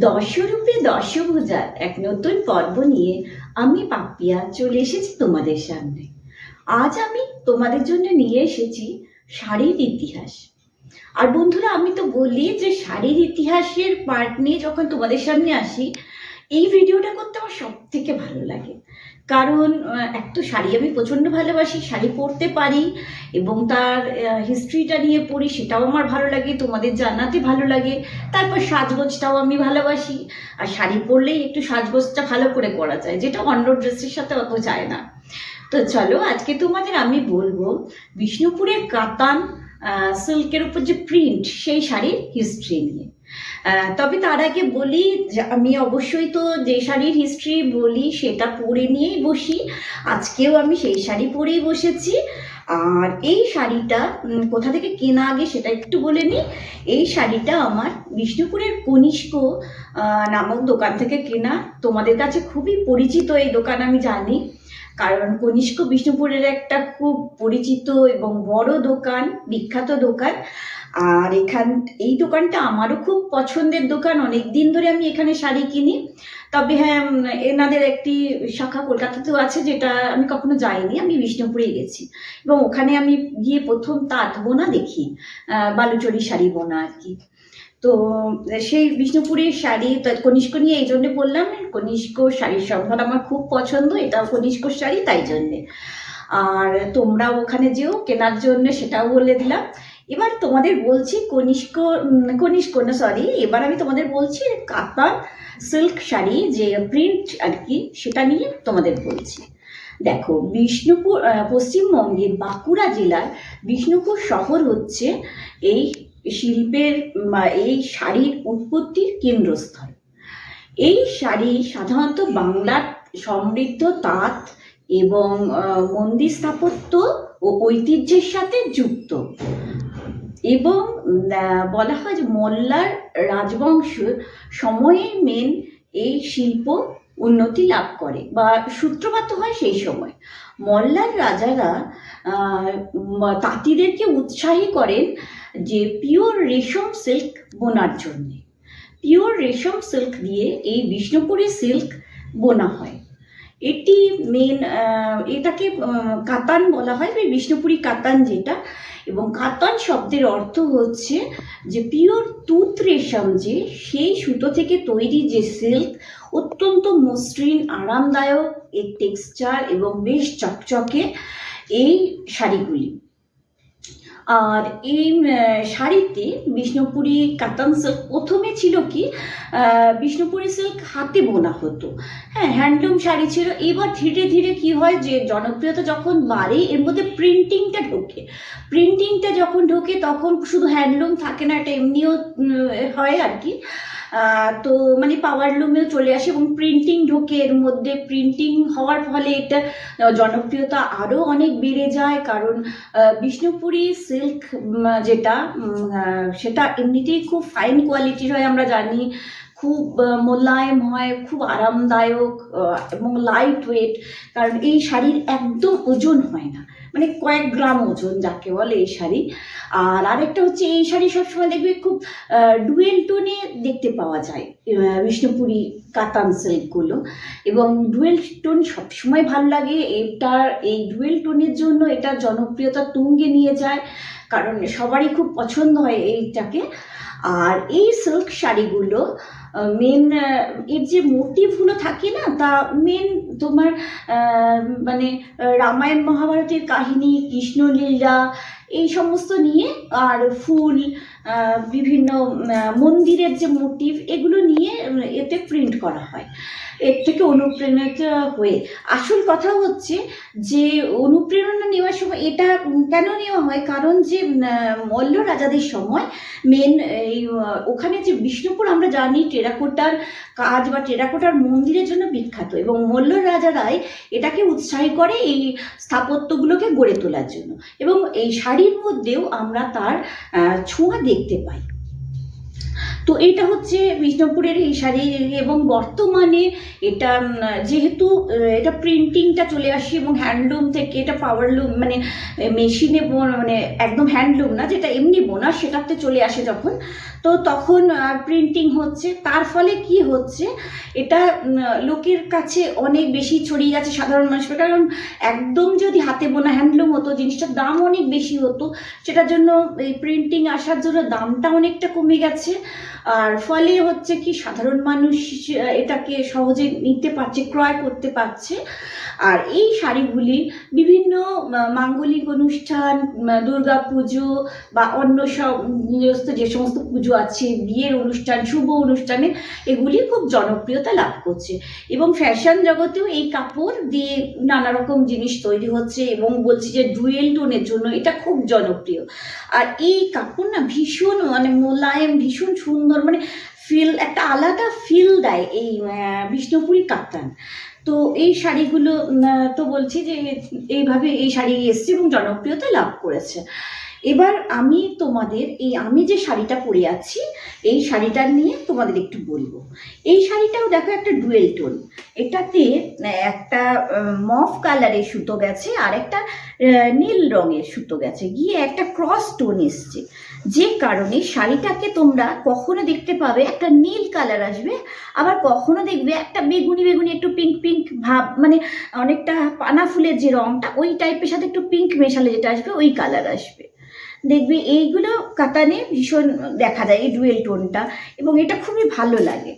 দশরূপে দশভুজার এক নতুন পর্ব নিয়ে আমি পাপিয়া চলে এসেছি তোমাদের সামনে। আজ আমি তোমাদের জন্য নিয়ে এসেছি শাড়ির ইতিহাস। আর বন্ধুরা, আমি তো বলি যে শাড়ির ইতিহাসের পার্ট নিয়ে যখন তোমাদের সামনে আসি, এই ভিডিওটা করতে আমার সব থেকে ভালো লাগে। কারণ এক তো শাড়ি আমি প্রচণ্ড ভালোবাসি, শাড়ি পরতে পারি এবং তার হিস্ট্রিটা নিয়ে পড়ি, সেটাও আমার ভালো লাগে, তোমাদের জানাতে ভালো লাগে। তারপর সাজগোজটাও আমি ভালোবাসি, আর শাড়ি পরলেই একটু সাজগোজটা ভালো করে করা যায়, যেটা অন্য ড্রেসের সাথে অত যায় না। তো চলো, আজকে তোমাদের আমি বলবো বিষ্ণুপুরের কাতান সিল্কের উপর যে প্রিন্ট, সেই শাড়ির হিস্ট্রি নিয়ে। তবে তার আগে বলি যে আমি অবশ্যই তো যে শাড়ির হিস্ট্রি বলি সেটা পরে নিয়েই বসি। আজকেও আমি সেই শাড়ি পরেই বসেছি। আর এই শাড়িটা কোথা থেকে কেনা আগে সেটা একটু বলে নিই। এই শাড়িটা আমার বিষ্ণুপুরের কনিষ্ক নামক দোকান থেকে কেনা। তোমাদের কাছে খুবই পরিচিত এই দোকান, আমি জানি, কারণ কনিষ্ক বিষ্ণুপুরের একটা খুব পরিচিত এবং বড় দোকান, বিখ্যাত দোকান। আর এই দোকানটা আমারও খুব পছন্দের দোকান, অনেক দিন ধরে আমি এখানে শাড়ি কিনি। তবে হ্যাঁ, এনাদের একটি শাখা কলকাতাতেও আছে, যেটা আমি কখনো যাইনি, আমি বিষ্ণুপুরে গেছি। এবং ওখানে আমি গিয়ে প্রথম তাঁত বোনা দেখি, বালুচরী শাড়ি বোনা আর কি। তো সেই বিষ্ণুপুরের শাড়ি কনিষ্ক নিয়ে এই জন্যে বললাম, কনিষ্ক শাড়ির সম্ভার আমার খুব পছন্দ, এটাও কনিষ্ক শাড়ি, তাই জন্যে। আর তোমরা ওখানে যেও কেনার জন্য, সেটাও বলে দিলাম। এবার তোমাদের বলছি এবার আমি তোমাদের বলছি কাতান সিল্ক শাড়ি যে প্রিন্ট আর কি, সেটা নিয়ে তোমাদের বলছি। দেখো, বিষ্ণুপুর পশ্চিমবঙ্গের বাঁকুড়া জেলার বিষ্ণুপুর শহর হচ্ছে এই শিল্পের, এই শাড়ির উৎপত্তির কেন্দ্রস্থল। এই শাড়ি সাধারণত বাংলার সমৃদ্ধ তাঁত এবং মন্দির স্থাপত্য ও ঐতিহ্যের সাথে যুক্ত। এবং বলা হয় যে মল্লার রাজবংশ সময়ে মেন এই শিল্প উন্নতি লাভ করে বা সূত্রপাত হয় সেই সময়। মল্লার রাজারা তাঁতিদেরকে উৎসাহী করেন যে পিওর রেশম সিল্ক বোনার জন্যে। পিওর রেশম সিল্ক দিয়ে এই বিষ্ণুপুরি সিল্ক বোনা হয়। এটি মেন, এটাকে কাতান বলা হয়, বিষ্ণুপুরি কাতান যেটা। এবং কাতান শব্দের অর্থ হচ্ছে যে পিওর তুঁত রেশম, যে সেই সুতো থেকে তৈরি যে সিল্ক, অত্যন্ত মসৃণ, আরামদায়ক এর টেক্সচার এবং বেশ চকচকে এই শাড়িগুলি। আর এই শাড়িতে বিষ্ণুপুরি কাতান সিল্ক প্রথমে ছিল কি, বিষ্ণুপুরি সিল্ক হাতে বোনা হতো, হ্যাঁ, হ্যান্ডলুম শাড়ি ছিল। এবার ধীরে ধীরে কি হয়, যে জনপ্রিয়তা যখন বাড়ে, এর মধ্যে প্রিন্টিংটা যখন ঢোকে, তখন শুধু হ্যান্ডলুম থাকে না, এটা এমনিও হয় আর কি। তো মানে পাওয়ারলুমেও চলে আসে এবং প্রিন্টিং ঢোকে এর মধ্যে। প্রিন্টিং হওয়ার ফলে এটা জনপ্রিয়তা আরও অনেক বেড়ে যায়, কারণ বিষ্ণুপুরি সিল্ক যেটা, সেটা এমনিতেই খুব ফাইন কোয়ালিটির হয়, আমরা জানি, খুব মোলায়েম হয়, খুব আরামদায়ক এবং লাইট ওয়েট। কারণ এই শাড়ির একদম ওজন হয় না, মানে কয়েক গ্রাম ওজন যাকে বলে এই শাড়ি। আর আরেকটা হচ্ছে, এই শাড়ি সবসময় দেখবে খুব ডুয়েল টোনে দেখতে পাওয়া যায় বিষ্ণুপুরি কাতান সিল্কগুলো, এবং ডুয়েল টোন সবসময় ভালো লাগে। এই ডুয়েল টোনের জন্য এটা জনপ্রিয়তা তুঙ্গে নিয়ে যায়, কারণ সবারই খুব পছন্দ হয় এইটাকে। আর এই সিল্ক শাড়িগুলো মেন এর যে মোটিভগুলো থাকে না, তা মেন তোমার মানে রামায়ণ মহাভারতের কাহিনী, কৃষ্ণলীলা, এই সমস্ত নিয়ে, আর ফুল, বিভিন্ন মন্দিরের যে মোটিভ, এগুলো নিয়ে এতে প্রিন্ট করা হয়, এর থেকে অনুপ্রাণিত হয়ে। আসল কথা হচ্ছে যে অনুপ্রেরণা নেওয়ার সময় এটা কেন নেওয়া হয়, কারণ যে মল্ল রাজাদের সময় মেন এই ওখানে যে বিষ্ণুপুর, আমরা জানি টেরাকোটার কাজ বা টেরাকোটার মন্দিরের জন্য বিখ্যাত, এবং মল্ল রাজারাই এটাকে উৎসাহী করে এই স্থাপত্যগুলোকে গড়ে তোলার জন্য। এবং এই শাড়ির মধ্যেও আমরা তার ছোঁয়া দেখতে পাই। তো এটা হচ্ছে বিষ্ণুপুরের এই শাড়ি, এবং বর্তমানে এটা যেহেতু এটা প্রিন্টিংটা চলে আসে এবং হ্যান্ডলুম থেকে এটা পাওয়ারলুম মানে মেশিনে মানে একদম হ্যান্ডলুম না, যেটা এমনি বোনা সেটাতে চলে আসে যখন, তো তখন প্রিন্টিং হচ্ছে, তার ফলে কি হচ্ছে এটা লোকের কাছে অনেক বেশি ছড়িয়ে যাচ্ছে সাধারণ মানুষের। কারণ একদম যদি হাতে বোনা হ্যান্ডলুম হতো জিনিসটার দাম অনেক বেশি হতো, সেটার জন্য এই প্রিন্টিং আসার জন্য দামটা অনেকটা কমে গেছে। আর ফলে হচ্ছে কি সাধারণ মানুষ এটাকে সহজে নিতে পারছে, ক্রয় করতে পারছে। আর এই শাড়িগুলি বিভিন্ন মাঙ্গলিক অনুষ্ঠান, দুর্গা পুজো বা অন্য সমস্ত যে সমস্ত পুজো আছে, বিয়ের অনুষ্ঠান, শুভ অনুষ্ঠানে এগুলি খুব জনপ্রিয়তা লাভ করছে। এবং ফ্যাশন জগতেও এই কাপড় দিয়ে নানা রকম জিনিস তৈরি হচ্ছে, এবং বলছি যে ডুয়েল টোনের জন্য এটা খুব জনপ্রিয়। আর এই কাপড় না ভীষণ মানে মোলায়েম, ভীষণ সুন্দর, মানে একটা আলাদা ফিল দেয় এই বিষ্ণুপুরি কাতান। তো এই শাড়িগুলো তো বলছি যে এইভাবে এই শাড়ি এসছে এবং জনপ্রিয়তা লাভ করেছে। এবার আমি তোমাদের আমি যে শাড়িটা পরে আছি এই শাড়িটা নিয়ে তোমাদের একটু বলবো। এই শাড়িটাও দেখো একটা ডুয়েল টোন, এটাতে একটা মফ কালারের সুতো গেছে আর একটা নীল রঙের সুতো গেছে, গিয়ে একটা ক্রস টোন এসছে, যে কারণে শাড়িটাকে তোমরা কখনো দেখতে পাবে একটা নীল কালার আসবে, আবার কখনো দেখবে একটা বেগুনি বেগুনি একটু পিঙ্ক পিঙ্ক ভাব, মানে অনেকটা পানা ফুলের যে রঙটা ওই টাইপের সাথে একটু পিঙ্ক মেশালে যেটা আসবে ওই কালার আসবে। দেখবে এইগুলো কাতানে ভীষণ দেখা যায় এই ডুয়েল টোনটা, এবং এটা খুবই ভালো লাগে।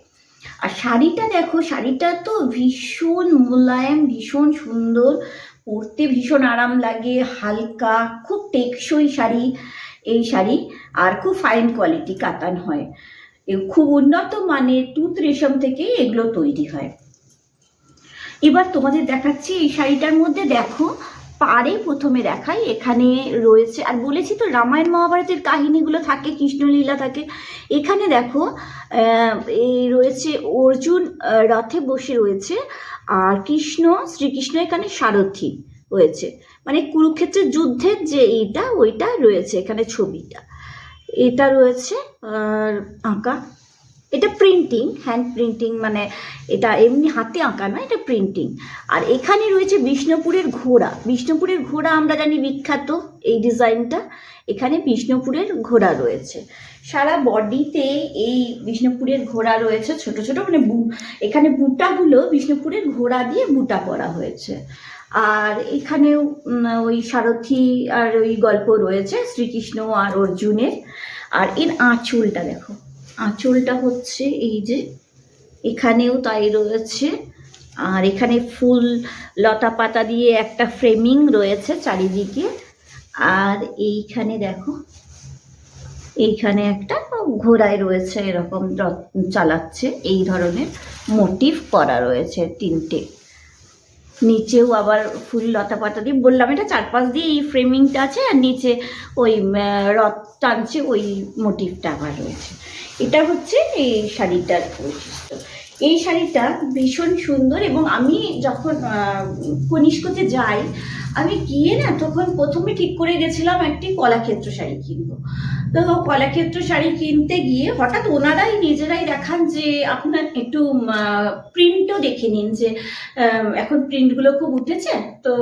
আর শাড়িটা দেখো, শাড়িটা তো ভীষণ মোলায়েম, ভীষণ সুন্দর, পরতে ভীষণ আরাম লাগে, হালকা, খুব টেকসই শাড়ি এই শাড়ি, আর খুব ফাইন কোয়ালিটি কাতান হয়, খুব উন্নত মানের তুঁত রেশম থেকে এগুলো তৈরি হয়। এবার তোমাদের দেখাচ্ছি এই শাড়িটার মধ্যে, দেখো পাড়ে প্রথমে দেখাই, এখানে রয়েছে, আর বলেছি তো রামায়ণ মহাভারতের কাহিনীগুলো থাকে, কৃষ্ণলীলা থাকে। এখানে দেখো এই রয়েছে অর্জুন রথে বসে রয়েছে, আর শ্রীকৃষ্ণ এখানে সারথি হয়েছে, মানে কুরুক্ষেত্রের যুদ্ধের যে এইটা ওইটা রয়েছে এখানে ছবিটা, এটা রয়েছে আঁকা। এটা প্রিন্টিং, হ্যান্ড প্রিন্টিং, মানে এটা এমনি হাতে আঁকা না, এটা প্রিন্টিং। আর এখানে রয়েছে বিষ্ণুপুরের ঘোড়া। বিষ্ণুপুরের ঘোড়া আমরা জানি বিখ্যাত, এই ডিজাইনটা, এখানে বিষ্ণুপুরের ঘোড়া রয়েছে সারা বডিতে, এই বিষ্ণুপুরের ঘোড়া রয়েছে ছোট ছোট, মানে এখানে বুটাগুলো বিষ্ণুপুরের ঘোড়া দিয়ে বুটা করা হয়েছে। আর এখানেও ওই সারথি আর ওই গল্প রয়েছে শ্রীকৃষ্ণ আর অর্জুনের। আর এর আঁচলটা দেখো, আঁচলটা হচ্ছে এই যে এখানেও তাই রয়েছে, আর এখানে ফুল লতা পাতা দিয়ে একটা ফ্রেমিং রয়েছে চারিদিকে। আর এইখানে দেখো, এইখানে একটা ঘোড়ায় রয়েছে এরকম চালাচ্ছে, এই ধরনের মোটিভ করা রয়েছে তিনটে, নিচেও আবার ফুল লতা পাতা দিয়ে, বললাম এটা চারপাশ দিয়ে এই ফ্রেমিংটা আছে, আর নিচে ওই রথ টানছে ওই মোটিভটা আবার রয়েছে। এটা হচ্ছে এই শাড়িটার বৈশিষ্ট্য। এই শাড়িটা ভীষণ সুন্দর, এবং আমি যখন কনিষ্কতে যাই, আমি গিয়ে না তখন প্রথমে ঠিক করে গেছিলাম একটি কলাক্ষেত্র শাড়ি কিনবো। তো কলাক্ষেত্র শাড়ি কিনতে গিয়ে হঠাৎ ওনারাই নিজেরাই দেখান যে আপনার একটু প্রিন্টও দেখে নিন, যে এখন প্রিন্টগুলো খুব উঠেছে, তো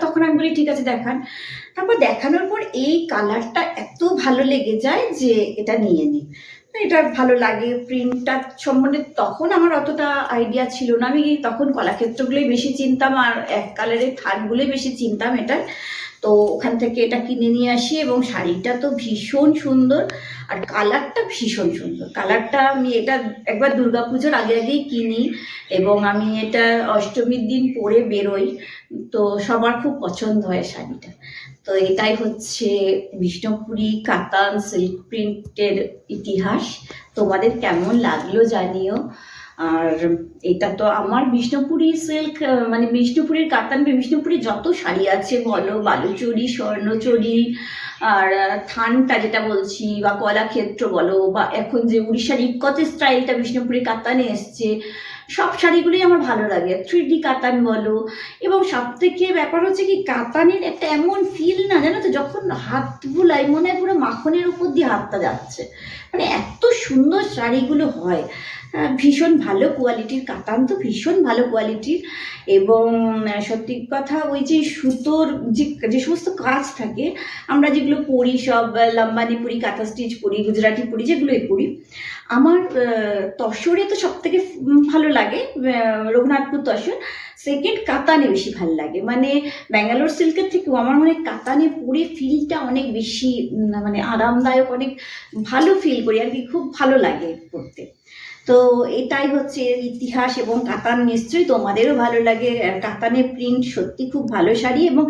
তখন আমি বলি ঠিক আছে দেখান। তারপর দেখানোর পর এই কালারটা এত ভালো লেগে যায় যে এটা নিয়ে নিই, এটা ভালো লাগে। প্রিন্টটা সম্বন্ধে তখন আমার অতটা আইডিয়া ছিল না, আমি তখন কলাক্ষেত্রগুলোই বেশি চিনতাম আর এক কালারের থানগুলোই বেশি চিনতাম এটার। তো ওখান থেকে এটা কিনে নিয়ে আসি, এবং শাড়িটা তো ভীষণ সুন্দর, আর কালারটা ভীষণ সুন্দর। কালারটা আমি এটা একবার দুর্গাপুজোর আগে আগেই কিনি, এবং আমি এটা অষ্টমীর দিন পরে বেরোই, তো সবার খুব পছন্দ হয় শাড়িটা। তো এটাই হচ্ছে বিষ্ণুপুরি কাতান সিল্ক প্রিন্টের ইতিহাস। তোমাদের কেমন লাগলো জানিও। আর এটা তো আমার বিষ্ণুপুরি সিল্ক, মানে বিষ্ণুপুরের কাতান, বিষ্ণুপুরি যত শাড়ি আছে বলো, বালুচরি, স্বর্ণচরি, আর থানটা যেটা বলছি, বা কলাক্ষেত্র বলো, বা এখন যে উড়িষ্যার ইক্কতের স্টাইলটা বিষ্ণুপুরি কাতানে এসছে, সব শাড়িগুলোই আমার ভালো লাগে, 3D কাতান বলো। এবং সব থেকে ব্যাপার হচ্ছে কি, কাতানের একটা এমন ফিল না, জানো তো, যখন হাত বুলাই মনে হয় পুরো মাখনের উপর দিয়ে হাতটা যাচ্ছে, মানে এত সুন্দর শাড়িগুলো হয়। ভীষণ ভালো কোয়ালিটির কাতান, তো ভীষণ ভালো কোয়ালিটির। এবং সত্যি কথা, ওই যে সুতোর যে সমস্ত কাজ থাকে, আমরা যেগুলো পরি সব, লাম্বানি পরি, কাঁথা স্টিচ পরি, গুজরাটি পরি, যেগুলোই পরি, আমার তসরে তো সব থেকে ভালো লাগে, রঘুনাথপুর তসর। সেকেন্ড কাতানে বেশি ভালো লাগে, মানে ব্যাঙ্গালোর সিল্কের থেকেও আমার মনে হয় কাতানে পরে ফিলটা অনেক বেশি মানে আরামদায়ক, অনেক ভালো ফিল করি আর কি, খুব ভালো লাগে পরতে। তো এটাই হচ্ছে ইতিহাস। এবং কাতান নিশ্চয়ই তোমাদেরও ভালো লাগে। কাতানের প্রিন্ট সত্যি খুব ভালো শাড়ি, এবং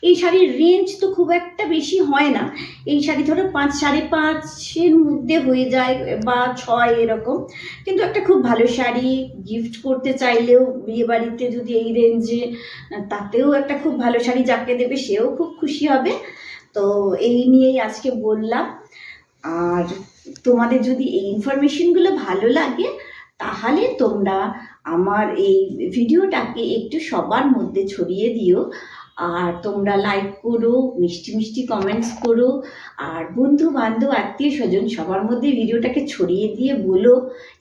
এই শাড়ির রেঞ্জ তো খুব একটা বেশি হয় না। এই শাড়ি ধরো 5, 5.5-এর মধ্যে হয়ে যায়, বা 6 এরকম। কিন্তু একটা খুব ভালো শাড়ি, গিফট করতে চাইলেও বিয়ে বাড়িতে যদি এই রেঞ্জে, তাতেও একটা খুব ভালো শাড়ি যাকে দেবে সেও খুব খুশি হবে। তো এই নিয়েই আজকে বললাম। আর তোমাদের যদি এই ইনফরমেশনগুলো ভালো লাগে, তাহলে তোমরা আমার এই ভিডিওটাকে একটু সবার মধ্যে ছড়িয়ে দিও। আর তোমরা লাইক করো, মিষ্টি মিষ্টি কমেন্টস করো, আর বন্ধু বান্ধব আত্মীয় স্বজন সবার মধ্যে ভিডিওটাকে ছড়িয়ে দিয়ে বলো,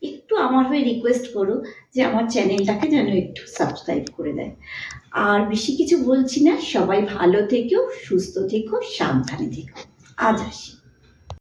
একটু আমার হয়ে রিকোয়েস্ট করো যে আমার চ্যানেলটাকে যেন একটু সাবস্ক্রাইব করে দেয়। আর বেশি কিছু বলছি না, সবাই ভালো থেকো, সুস্থ থেকো, সাবধানে থেকো। আজ আসি।